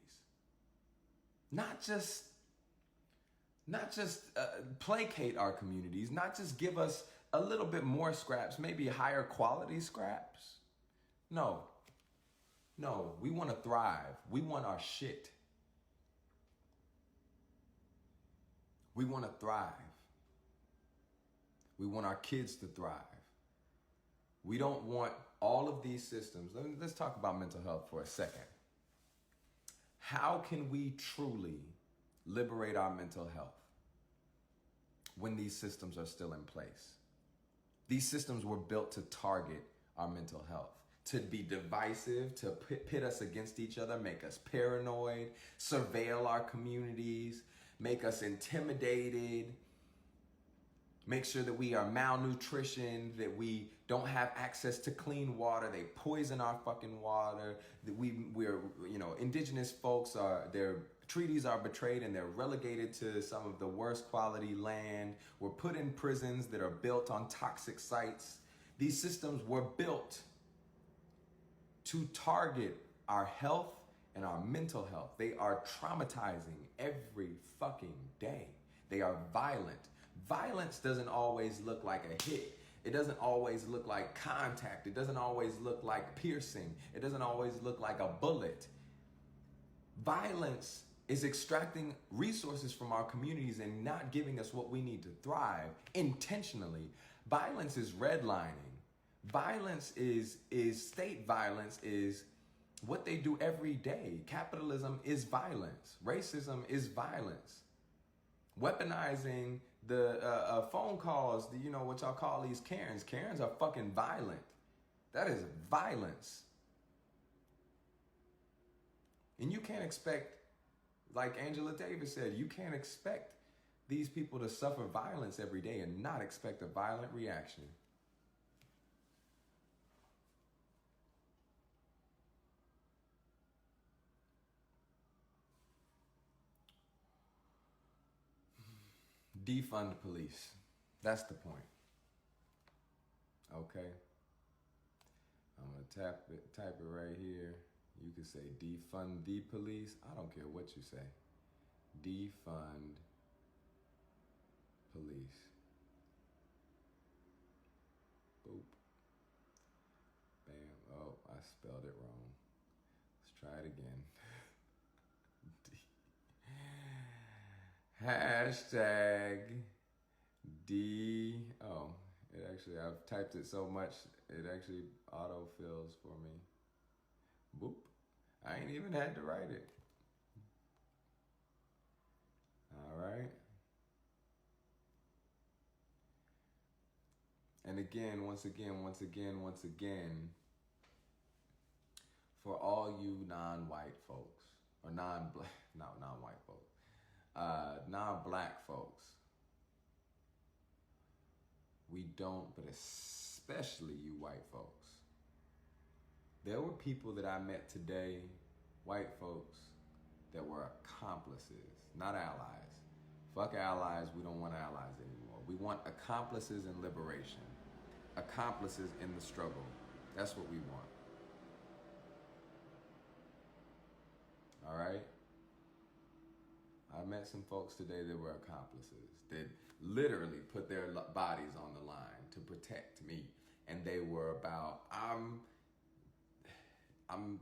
Not just placate our communities, not just give us a little bit more scraps, maybe higher quality scraps. No, we want to thrive. We want our shit. We want to thrive. We want our kids to thrive. We don't want all of these systems. Let's talk about mental health for a second. How can we truly liberate our mental health when these systems are still in place? These systems were built to target our mental health, to be divisive, to pit us against each other, make us paranoid, surveil our communities, make us intimidated, make sure that we are malnutrition, that we don't have access to clean water. They poison our fucking water. That we're indigenous folks their treaties are betrayed and they're relegated to some of the worst quality land. We're put in prisons that are built on toxic sites. These systems were built to target our health and our mental health. They are traumatizing every fucking day. They are violent. Violence doesn't always look like a hit. It doesn't always look like contact. It doesn't always look like piercing. It doesn't always look like a bullet. Violence is extracting resources from our communities and not giving us what we need to thrive intentionally. Violence is redlining. Violence is state violence is what they do every day. Capitalism is violence. Racism is violence. Weaponizing the phone calls, what y'all call these Karens. Karens are fucking violent. That is violence. And you can't expect, like Angela Davis said, you can't expect these people to suffer violence every day and not expect a violent reaction. Defund police. That's the point. Okay. I'm gonna type it right here. You can say defund the police. I don't care what you say. Defund police. Boop. Bam. Oh, I spelled it wrong. Let's try it again. Hashtag I've typed it so much, it actually autofills for me. Boop. I ain't even had to write it. All right. And again, once again, for all you non-white folks, or non-white folks, non-black folks, we don't, but especially you white folks. There were people that I met today, white folks, that were accomplices, not allies. Fuck allies, we don't want allies anymore. We want accomplices in liberation, accomplices in the struggle. That's what we want. All right? I met some folks today that were accomplices, that literally put their bodies on the line to protect me. And they were about, I'm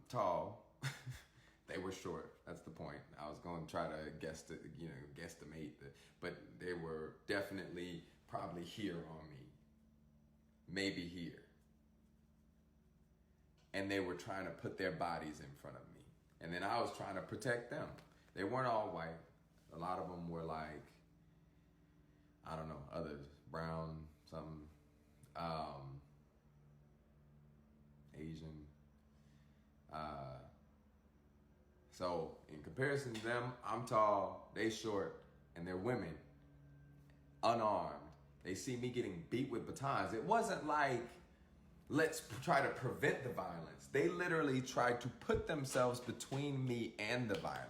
tall. They were short. That's the point. I was going to try to guesstimate, but they were definitely probably here on me, maybe here. And they were trying to put their bodies in front of me. And then I was trying to protect them. They weren't all white. A lot of them were like, I don't know, others, brown, some Asian. So in comparison to them, I'm tall, they short, and they're women, unarmed. They see me getting beat with batons. It wasn't like, let's try to prevent the violence. They literally tried to put themselves between me and the violence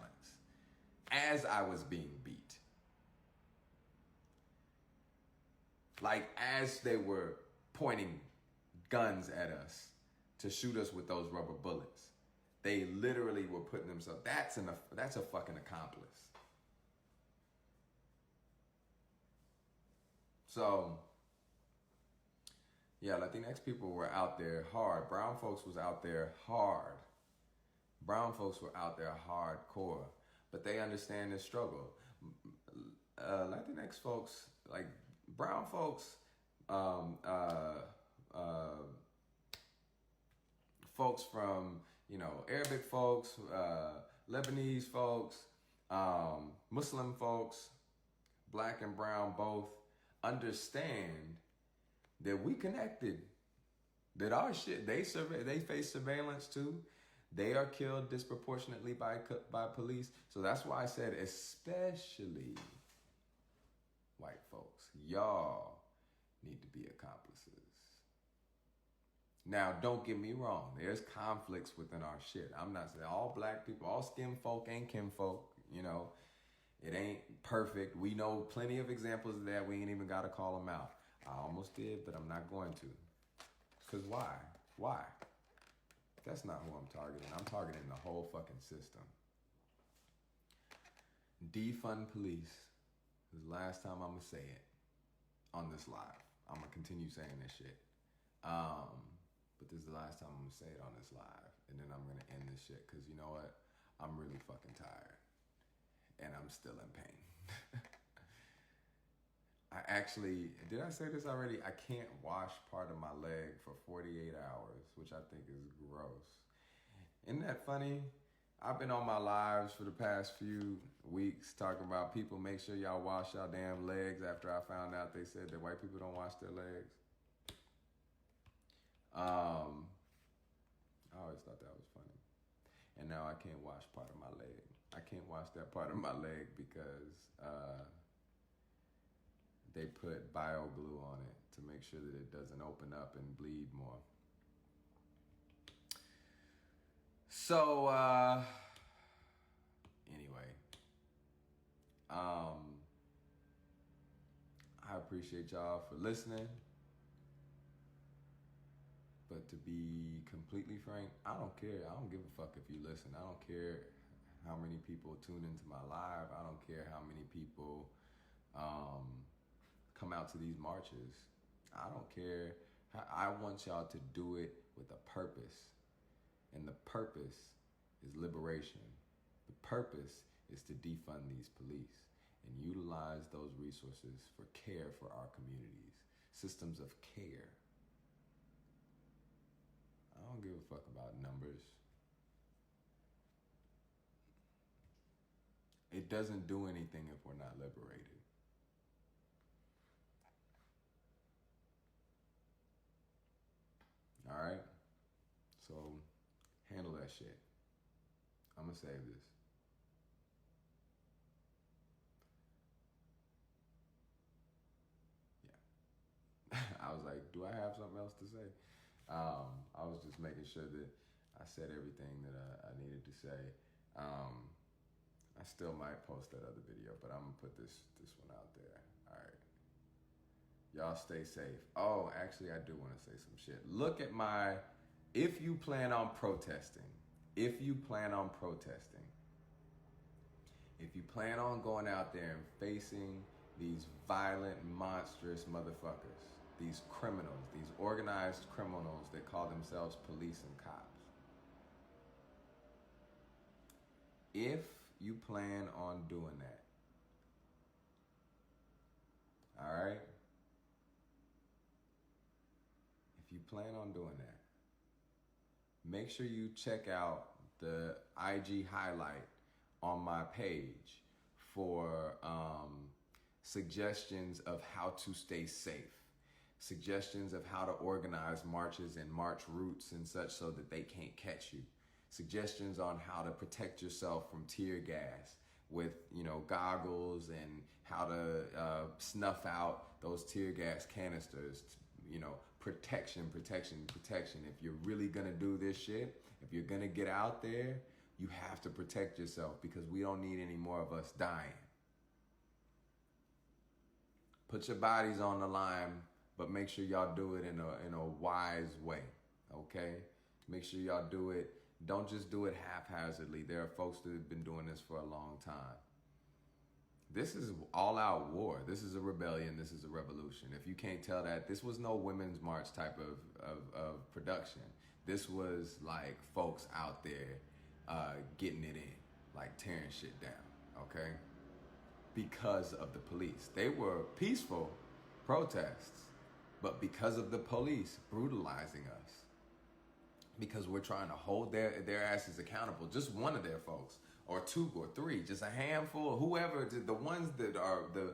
as I was being beat. Like as they were pointing guns at us to shoot us with those rubber bullets. They literally were putting themselves, that's a fucking accomplice. So, yeah, Latinx people were out there hard. Brown folks was out there hard. Brown folks were out there hardcore. But they understand this struggle. Latinx folks, like brown folks, folks from, Arabic folks, Lebanese folks, Muslim folks, black and brown both, understand that we connected. That our shit, they face surveillance too. They are killed disproportionately by police. So that's why I said especially white folks. Y'all need to be accomplices. Now, don't get me wrong. There's conflicts within our shit. I'm not saying all black people, all skin folk ain't kinfolk. You know, it ain't perfect. We know plenty of examples of that. We ain't even got to call them out. I almost did, but I'm not going to. Because why? Why? That's not who I'm targeting. I'm targeting the whole fucking system. Defund police. This is the last time I'm going to say it on this live. I'm going to continue saying this shit. But this is the last time I'm going to say it on this live. And then I'm going to end this shit. Because you know what? I'm really fucking tired. And I'm still in pain. I actually, did I say this already? I can't wash part of my leg for 48 hours, which I think is gross. Isn't that funny? I've been on my lives for the past few weeks talking about people make sure y'all wash y'all damn legs after I found out they said that white people don't wash their legs. I always thought that was funny. And now I can't wash part of my leg. I can't wash that part of my leg because they put bio glue on it to make sure that it doesn't open up and bleed more. So, anyway, I appreciate y'all for listening. But to be completely frank, I don't care. I don't give a fuck if you listen. I don't care how many people tune into my live. I don't care how many people come out to these marches. I don't care. I want y'all to do it with a purpose. And the purpose is liberation. The purpose is to defund these police and utilize those resources for care for our communities. Systems of care. I don't give a fuck about numbers. It doesn't do anything if we're not liberated. All right? So, handle that shit. I'm gonna save this. Yeah. I was like, do I have something else to say? I was just making sure that I said everything that I needed to say. I still might post that other video, but I'm gonna put this one out there. All right. Y'all stay safe. Oh, actually, I do want to say some shit. Look at my, if you plan on protesting, if you plan on going out there and facing these violent, monstrous motherfuckers, these criminals, these organized criminals that call themselves police and cops. If you plan on doing that, all right? If you plan on doing that, make sure you check out the IG highlight on my page for suggestions of how to stay safe. Suggestions of how to organize marches and march routes and such so that they can't catch you. Suggestions on how to protect yourself from tear gas with, goggles, and how to snuff out those tear gas canisters. Protection. If you're really gonna do this shit, if you're gonna get out there, you have to protect yourself because we don't need any more of us dying. Put your bodies on the line, but make sure y'all do it in a wise way, okay? Make sure y'all do it. Don't just do it haphazardly. There are folks that have been doing this for a long time. This is all-out war. This is a rebellion. This is a revolution. If you can't tell that, this was no women's march type of production. This was like folks out there getting it in, like tearing shit down, okay? Because of the police. They were peaceful protests, but because of the police brutalizing us, because we're trying to hold their asses accountable, just one of their folks, or 2 or 3, just a handful, whoever, the ones that are the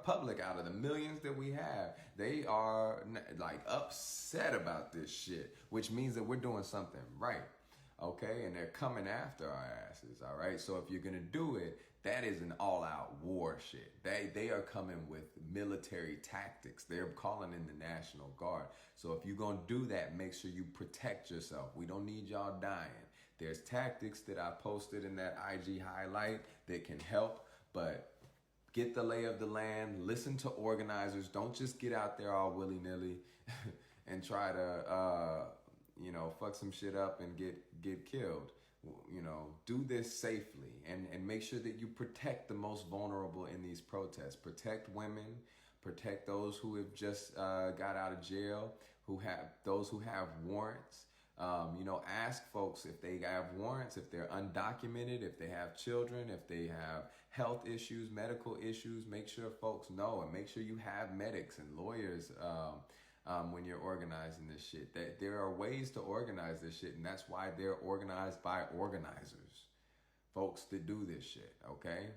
public out of the millions that we have, they are like upset about this shit, which means that we're doing something right. Okay, and they're coming after our asses, all right? So if you're gonna do it, that is an all-out war shit. They are coming with military tactics. They're calling in the National Guard. So if you're gonna do that, make sure you protect yourself. We don't need y'all dying. There's tactics that I posted in that IG highlight that can help, but get the lay of the land, listen to organizers. Don't just get out there all willy-nilly and try to, fuck some shit up and get killed. Do this safely and make sure that you protect the most vulnerable in these protests. Protect women, protect those who have just got out of jail, those who have warrants. Ask folks if they have warrants, if they're undocumented, if they have children, if they have health issues, medical issues. Make sure folks know, and make sure you have medics and lawyers when you're organizing this shit. That there are ways to organize this shit, and that's why they're organized by organizers, folks that do this shit. Okay,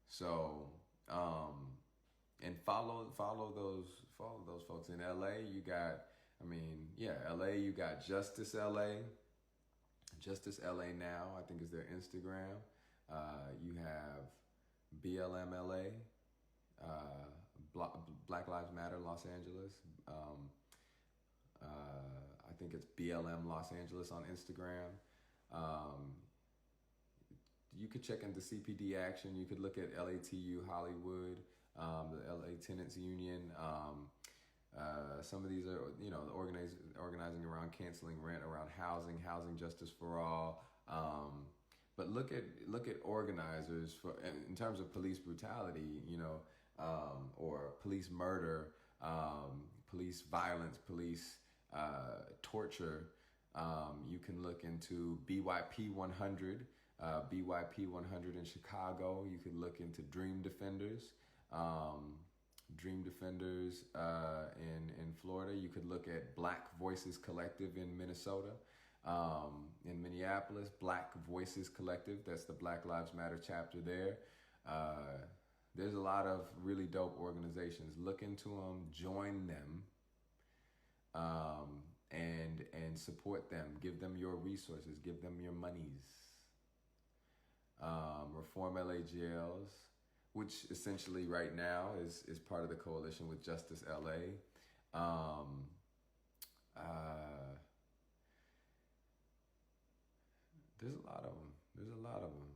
so and follow those folks in LA. You got. LA, you got Justice LA now, I think is their Instagram. You have BLM LA, Black Lives Matter Los Angeles. I think it's BLM Los Angeles on Instagram. You could check into CPD Action. You could look at LATU Hollywood, the LA Tenants Union. Some of these are, organizing around canceling rent, around housing justice for all. But look at organizers in terms of police brutality, or police murder, police violence, police torture. You can look into BYP 100, BYP 100 in Chicago. You could look into Dream Defenders. In Florida. You could look at Black Voices Collective in Minnesota. In Minneapolis, Black Voices Collective, that's the Black Lives Matter chapter there. There's a lot of really dope organizations. Look into them, join them, and support them. Give them your resources, give them your monies. Reform LA Jails, which essentially right now is part of the coalition with Justice LA. There's a lot of them.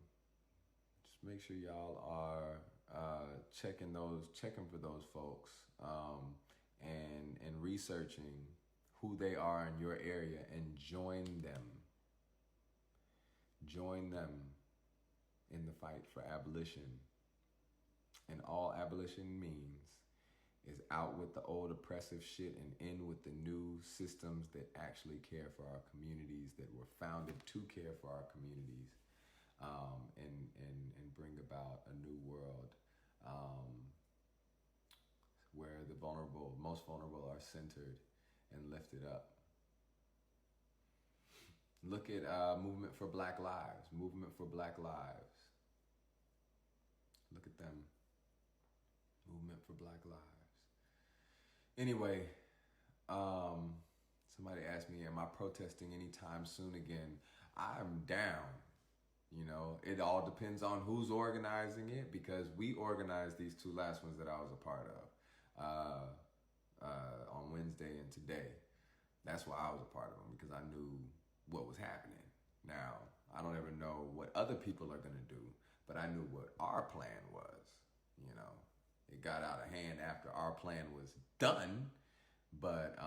Just make sure y'all are checking for those folks, and researching who they are in your area, and join them. Join them in the fight for abolition. And all abolition means is out with the old oppressive shit and in with the new systems that actually care for our communities, that were founded to care for our communities, and bring about a new world where the most vulnerable are centered and lifted up. Look at Movement for Black Lives. Look at them. Movement for Black Lives. Anyway, somebody asked me, am I protesting anytime soon again? I'm down. It all depends on who's organizing it, because we organized these 2 last ones that I was a part of on Wednesday and today. That's why I was a part of them, because I knew what was happening. Now, I don't ever know what other people are going to do, but I knew what our plan was. It got out of hand after our plan was done, but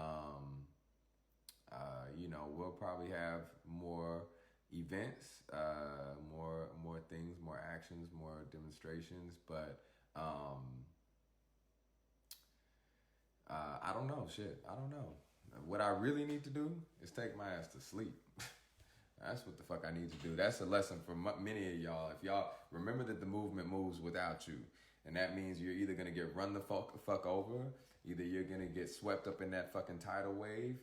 we'll probably have more events, more things, more actions, more demonstrations, but I don't know. I don't know. What I really need to do is take my ass to sleep. That's what the fuck I need to do. That's a lesson for many of y'all. If y'all remember that the movement moves without you, and that means you're either gonna get run the fuck over, either you're gonna get swept up in that fucking tidal wave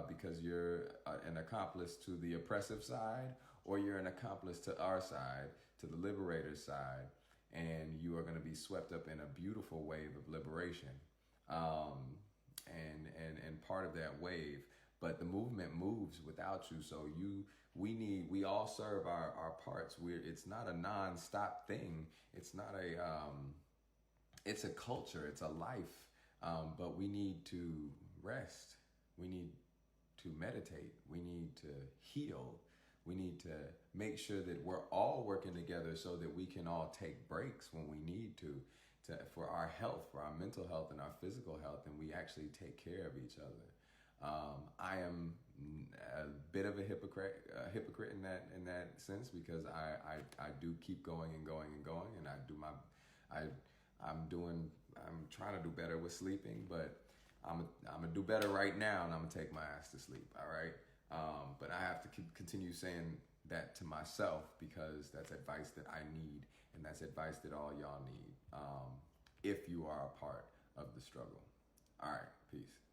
because you're an accomplice to the oppressive side, or you're an accomplice to our side, to the liberator's side, and you are going to be swept up in a beautiful wave of liberation. And part of that wave, but the movement moves without you. So we all serve our parts. It's not a non-stop thing. It's not it's a culture, it's a life. But we need to rest. We need to meditate. We need to heal. We need to make sure that we're all working together so that we can all take breaks when we need to for our health, for our mental health and our physical health, and we actually take care of each other. I am a bit of a hypocrite in that sense, because I do keep going and going and going, and I'm trying to do better with sleeping, but I'm gonna do better right now, and I'm gonna take my ass to sleep. All right, but I have to continue saying that to myself, because that's advice that I need, and that's advice that all y'all need, if you are a part of the struggle. All right, peace.